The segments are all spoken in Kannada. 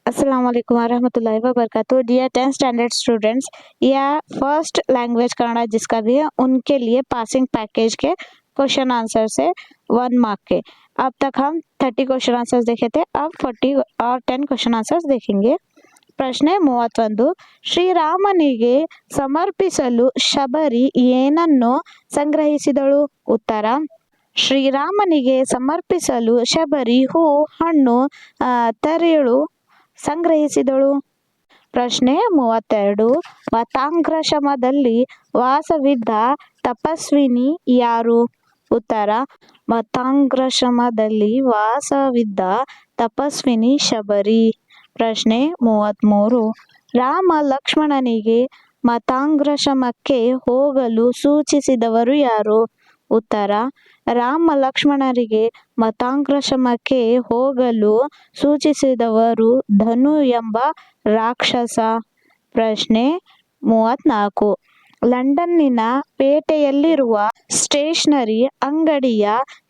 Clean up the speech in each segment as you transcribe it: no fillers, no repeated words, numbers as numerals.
अस्सलाम वालेकुम वरहमतुल्लाहि वबरकातुहू। डियर 10th स्टैंडर्ड स्टूडेंट्स, या फर्स्ट लैंग्वेज कन्नड़ा जिसका भी है उनके लिए पासिंग पैकेज के क्वेश्चन आंसर से 1 मार्क के। अब तक हम 30 क्वेश्चन आंसर्स देखे थे, अब 40 और 10 ಕ್ವೆಶ್ಚನ್ ಆನ್ಸರ್ಸ್ देखेंगे। ಪ್ರಶ್ನೆ 31, ಶ್ರೀರಾಮನಿಗೆ ಸಮರ್ಪಿಸಲು ಶಬರಿ ಏನನ್ನು ಸಂಗ್ರಹಿಸಿದಳು? ಉತ್ತರ, ಶ್ರೀರಾಮನಿಗೆ ಸಮರ್ಪಿಸಲು ಶಬರಿ ಹೂ, ಹಣ್ಣು, ತರಿಳು ಸಂಗ್ರಹಿಸಿದಳು. ಪ್ರಶ್ನೆ 32, ಮತಾಂಗ್ರಶಮದಲ್ಲಿ ವಾಸವಿದ್ದ ತಪಸ್ವಿನಿ ಯಾರು? ಉತ್ತರ, ಮತಾಂಗ್ರಶಮದಲ್ಲಿ ವಾಸವಿದ್ದ ತಪಸ್ವಿನಿ ಶಬರಿ. ಪ್ರಶ್ನೆ 33, ರಾಮ ಲಕ್ಷ್ಮಣನಿಗೆ ಮತಾಂಗ್ರಶಮಕ್ಕೆ ಹೋಗಲು ಸೂಚಿಸಿದವರು ಯಾರು? ಉತ್ತರ, ರಾಮ ಲಕ್ಷ್ಮಣರಿಗೆ ಮತಾಂಗ್ರಶಮಕ್ಕೆ ಹೋಗಲು ಸೂಚಿಸಿದವರು ಧನು ಎಂಬ ರಾಕ್ಷಸ. ಪ್ರಶ್ನೆ 34, ಲಂಡನ್ನಿನ ಪೇಟೆಯಲ್ಲಿರುವ ಸ್ಟೇಷನರಿ ಅಂಗಡಿಯ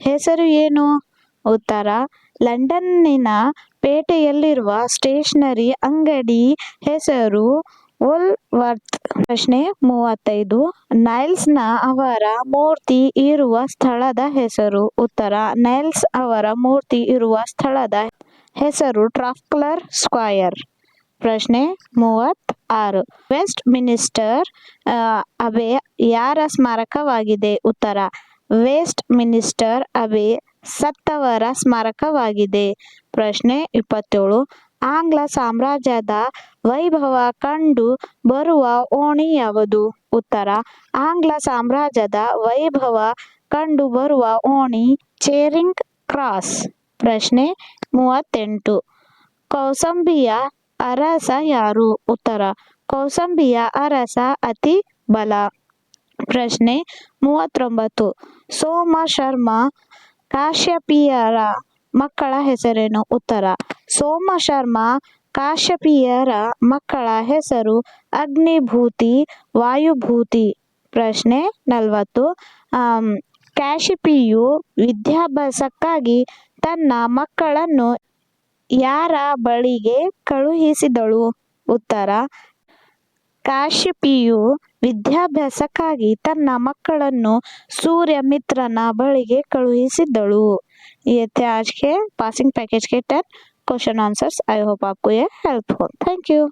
ಹೆಸರು ಏನು? ಉತ್ತರ, ಲಂಡನ್ನಿನ ಪೇಟೆಯಲ್ಲಿರುವ ಸ್ಟೇಷನರಿ ಅಂಗಡಿ ಹೆಸರು ವುಲ್ವರ್ತ್. ಪ್ರಶ್ನೆ 35, ನೈಲ್ಸ್ನ ಅವರ ಮೂರ್ತಿ ಇರುವ ಸ್ಥಳದ ಹೆಸರು? ಉತ್ತರ, ನೈಲ್ಸ್ ಅವರ ಮೂರ್ತಿ ಇರುವ ಸ್ಥಳದ ಹೆಸರು ಟ್ರಾಫಲ್ಗರ್ ಸ್ಕ್ವೇರ್. ಪ್ರಶ್ನೆ 36, ವೆಸ್ಟ್ ಮಿನಿಸ್ಟರ್ ಅಬೆ ಯಾರ ಸ್ಮಾರಕವಾಗಿದೆ? ಉತ್ತರ, ವೆಸ್ಟ್ ಮಿನಿಸ್ಟರ್ ಅಬೆ ಸತ್ತವರ ಸ್ಮಾರಕವಾಗಿದೆ. ಪ್ರಶ್ನೆ 27, ಆಂಗ್ಲ ಸಾಮ್ರಾಜ್ಯದ ವೈಭವ ಕಂಡು ಬರುವ ಓಣಿ ಯಾವುದು? ಉತ್ತರ, ಆಂಗ್ಲ ಸಾಮ್ರಾಜ್ಯದ ವೈಭವ ಕಂಡು ಬರುವ ಓಣಿ ಚೇರಿಂಗ್ ಕ್ರಾಸ್. ಪ್ರಶ್ನೆ 38, ಕೌಸಂಬಿಯ ಅರಸ ಯಾರು? ಉತ್ತರ, ಕೌಸಂಬಿಯ ಅರಸ ಅತಿ ಬಲ. ಪ್ರಶ್ನೆ 39, ಸೋಮಶರ್ಮ ಕಾಶ್ಯಪಿಯರ ಮಕ್ಕಳ ಹೆಸರೇನು? ಉತ್ತರ, ಸೋಮಶರ್ಮ ಕಾಶ್ಯಪಿಯರ ಮಕ್ಕಳ ಹೆಸರು ಅಗ್ನಿಭೂತಿ, ವಾಯುಭೂತಿ. ಪ್ರಶ್ನೆ 40, ಕಾಶ್ಯಪಿಯು ವಿದ್ಯಾಭ್ಯಾಸಕ್ಕಾಗಿ ತನ್ನ ಮಕ್ಕಳನ್ನು ಯಾರ ಬಳಿಗೆ ಕಳುಹಿಸಿದಳು? ಉತ್ತರ, ಕಾಶ್ಯಪಿಯು ವಿದ್ಯಾಭ್ಯಾಸಕ್ಕಾಗಿ ತನ್ನ ಮಕ್ಕಳನ್ನು सूर्यमित्रನ ಬಳಿಗೆ ಕಳುಹಿಸಿದಳು. ये थे आज के पासिंग पैकेज के 10 क्वेश्चन आंसर्स। आई होप आपको ये हेल्प हो। Thank you.